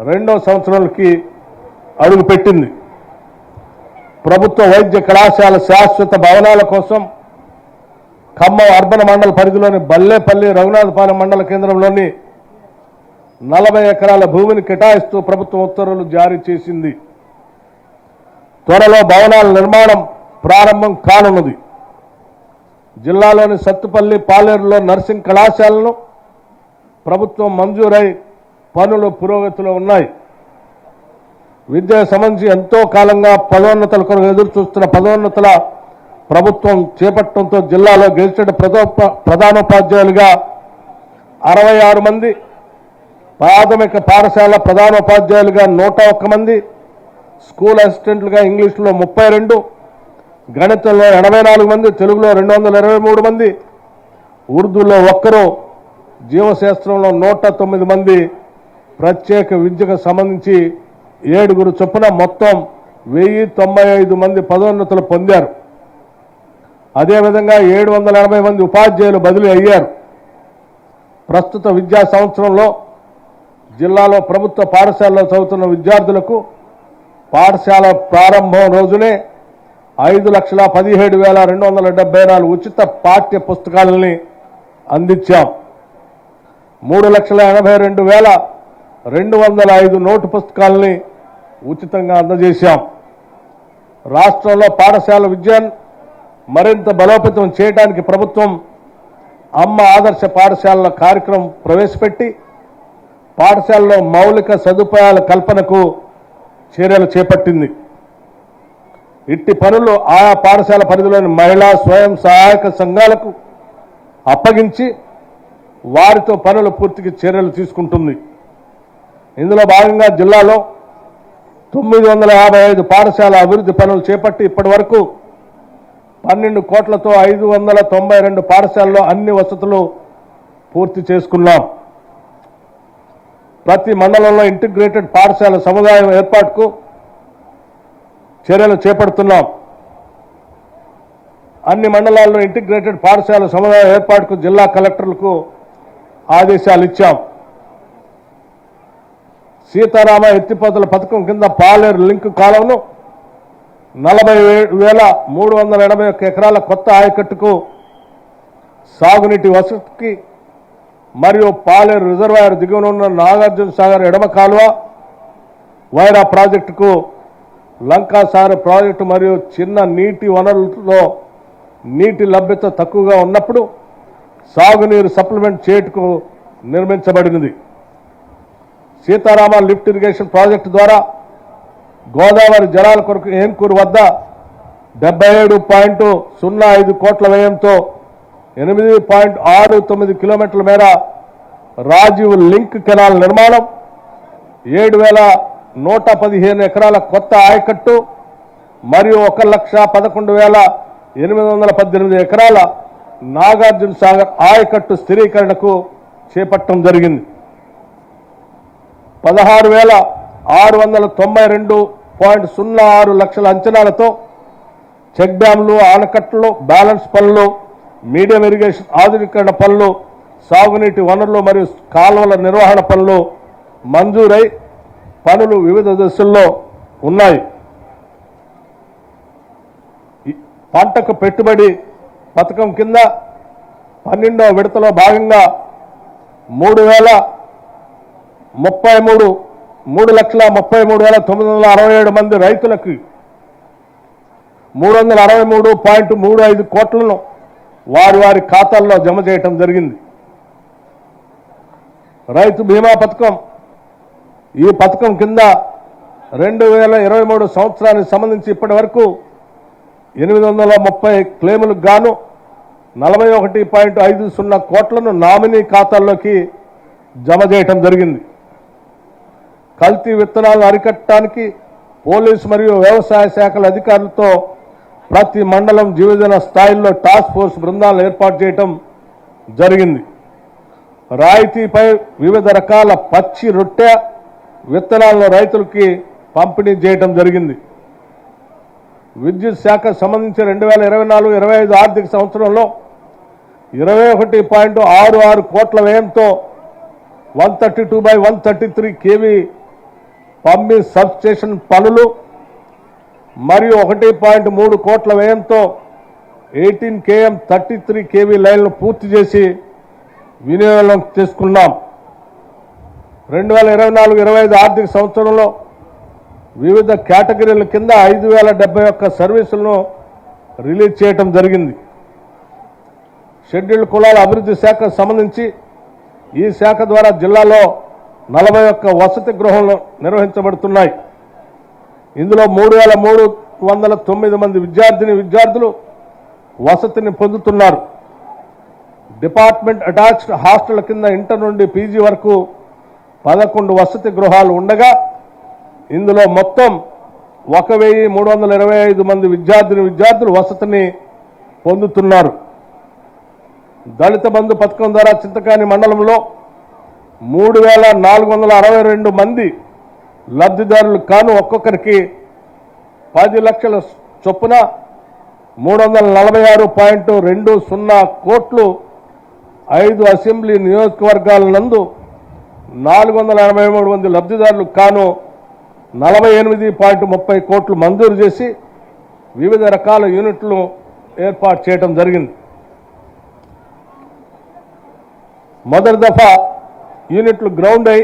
రెండో సంవత్సరానికి అడుగుపెట్టింది. ప్రభుత్వ వైద్య కళాశాల శాశ్వత భవనాల కోసం ఖమ్మం అర్బన్ మండల పరిధిలోని బల్లేపల్లి రఘునాథపాలెం మండల కేంద్రంలోని 40 ఎకరాల భూమిని కేటాయిస్తూ ప్రభుత్వం ఉత్తర్వులు జారీ చేసింది. త్వరలో భవనాల నిర్మాణం ప్రారంభం కానున్నది. జిల్లాలోని సత్తుపల్లి, పాలేరులో నర్సింగ్ కళాశాలను ప్రభుత్వం మంజూరై పనులు పురోగతిలో ఉన్నాయి. విద్యకు సంబంధించి ఎంతో కాలంగా పదోన్నతుల కొరకు ఎదురు చూస్తున్న పదోన్నతుల ప్రభుత్వం చేపట్టడంతో జిల్లాలో గెజిటెడ్ ప్రధానోపాధ్యాయులుగా 66 మంది, ప్రాథమిక పాఠశాల ప్రధానోపాధ్యాయులుగా 101 మంది, స్కూల్ అసిస్టెంట్లుగా ఇంగ్లీష్లో 32, గణితంలో 84 మంది, తెలుగులో 223 మంది, ఉర్దూలో 1, జీవశాస్త్రంలో 109 మంది, ప్రత్యేక విద్యకు సంబంధించి 7 చొప్పున మొత్తం 1095 మంది పదోన్నతులు పొందారు. అదేవిధంగా 780 మంది ఉపాధ్యాయులు బదిలీ అయ్యారు. ప్రస్తుత విద్యా సంవత్సరంలో జిల్లాలో ప్రభుత్వ పాఠశాలలో చదువుతున్న విద్యార్థులకు పాఠశాల ప్రారంభం రోజునే 5,17,274 ఉచిత పాఠ్య పుస్తకాలని అందించాం. 3,82,205 నోటు పుస్తకాలని ఉచితంగా అందజేశాం. రాష్ట్రంలో పాఠశాల విద్యను మరింత బలోపేతం చేయడానికి ప్రభుత్వం అమ్మ ఆదర్శ పాఠశాలల కార్యక్రమం ప్రవేశపెట్టి పాఠశాలలో మౌలిక సదుపాయాల కల్పనకు చర్యలు చేపట్టింది. ఇట్టి పనులు ఆయా పాఠశాల పరిధిలోని మహిళా స్వయం సహాయక సంఘాలకు అప్పగించి వారితో పనులు పూర్తికి చర్యలు తీసుకుంటుంది. ఇందులో భాగంగా జిల్లాలో 955 పాఠశాల అభివృద్ధి పనులు చేపట్టి ఇప్పటి వరకు 12 కోట్లతో 592 పాఠశాలలో అన్ని వసతులు పూర్తి చేసుకున్నాం. ప్రతి మండలంలో ఇంటిగ్రేటెడ్ పాఠశాల సముదాయం ఏర్పాటుకు చర్యలు చేపడుతున్నాం. అన్ని మండలాల్లో ఇంటిగ్రేటెడ్ పాఠశాల సముదాయం ఏర్పాటుకు జిల్లా కలెక్టర్లకు ఆదేశాలు ఇచ్చాం. సీతారామ ఎత్తిపోతల పథకం కింద పాలేరు లింక్ కాలువను 40,381 ఎకరాల కొత్త ఆయకట్టుకు సాగునీటి వసతికి మరియు పాలేరు రిజర్వాయర్ దిగువన ఉన్న నాగార్జున సాగర్ ఎడమ కాలువ వైరా ప్రాజెక్టుకు లంకాసాగర్ ప్రాజెక్టు మరియు చిన్న నీటి వనరులలో నీటి లభ్యత తక్కువగా ఉన్నప్పుడు సాగునీరు సప్లిమెంట్ చేయుటకు నిర్మించబడినది. సీతారామ లిఫ్ట్ ఇరిగేషన్ ప్రాజెక్టు ద్వారా గోదావరి జలాల కొరకు ఏంకూరు వద్ద 77.05 కోట్ల వ్యయంతో 8.69 కిలోమీటర్ల మేర రాజీవ్ లింక్ కెనాల్ నిర్మాణం, 7,115 ఎకరాల కొత్త ఆయకట్టు మరియు 1,11,818 ఎకరాల నాగార్జున సాగర్ ఆయకట్టు స్థిరీకరణకు చేపట్టడం జరిగింది. 16,692.06 లక్షల అంచనాలతో చెక్ డ్యాంలు, ఆనకట్టలు, బ్యాలెన్స్ పనులు, మీడియం ఇరిగేషన్ ఆధునీకరణ పనులు, సాగునీటి వనరులు మరియు కాలువల నిర్వహణ పనులు మంజూరై పనులు వివిధ దశల్లో ఉన్నాయి. పంటకు పెట్టుబడి పథకం కింద 12వ విడతలో భాగంగా 3,33,967 మంది రైతులకు 363.35 కోట్లను వారి ఖాతాల్లో జమ చేయటం జరిగింది. రైతు బీమా పథకం, ఈ పథకం కింద 2023 సంవత్సరానికి సంబంధించి ఇప్పటి వరకు 830 క్లెయిములకు గాను 41.50 కోట్లను నామినీ ఖాతాల్లోకి జమ చేయటం జరిగింది. కల్తీ విత్తనాలను అరికట్టడానికి పోలీసు మరియు వ్యవసాయ శాఖల అధికారులతో ప్రతి మండలం డివిజన్ స్థాయిల్లో టాస్క్ ఫోర్స్ బృందాలను ఏర్పాటు చేయటం జరిగింది. రాయితీపై వివిధ రకాల పచ్చి రొట్టె విత్తనాలను రైతులకి పంపిణీ చేయటం జరిగింది. విద్యుత్ శాఖ సంబంధించి 2024-25 ఆర్థిక సంవత్సరంలో 21.66 కోట్ల వ్యయంతో 132/133 kV పంపింగ్ సబ్ స్టేషన్ పనులు మరియు 1.3 కోట్ల వ్యయంతో 18 km 33 kV లైన్లు పూర్తి చేసి వినియోగంలోకి తీసుకున్నాం. 2024-25 ఆర్థిక సంవత్సరంలో వివిధ కేటగిరీల కింద 5071 సర్వీసులను రిలీజ్ చేయడం జరిగింది. షెడ్యూల్డ్ కులాల అభివృద్ధి శాఖకు సంబంధించి ఈ శాఖ ద్వారా జిల్లాలో 41 వసతి గృహాలు నిర్వహించబడుతున్నాయి. ఇందులో 3309 మంది విద్యార్థులు వసతిని పొందుతున్నారు. డిపార్ట్మెంట్ అటాచ్డ్ హాస్టల్ కింద ఇంటర్ నుండి పీజీ వరకు 11 వసతి గృహాలు ఉండగా ఇందులో మొత్తం 1325 మంది విద్యార్థులు వసతిని పొందుతున్నారు. దళిత బంధు పథకం ద్వారా చింతకాని మండలంలో 3462 మంది లబ్ధిదారులు కాను ఒక్కొక్కరికి 10 లక్షల చొప్పున 346.20 కోట్లు 5 అసెంబ్లీ నియోజకవర్గాల నందు 483 మంది లబ్ధిదారులు కాను 48.30 కోట్లు మంజూరు చేసి వివిధ రకాల యూనిట్లు ఏర్పాటు చేయడం జరిగింది. మొదటి దఫా యూనిట్లు గ్రౌండ్ అయి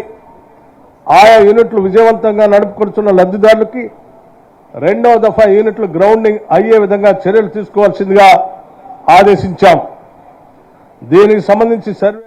ఆయా యూనిట్లు విజయవంతంగా నడుపుకొస్తున్న లబ్ధిదారులకి రెండవ దఫా యూనిట్లు గ్రౌండింగ్ అయ్యే విధంగా చర్యలు తీసుకోవాల్సిందిగా ఆదేశించాం. దీనికి సంబంధించి సర్వే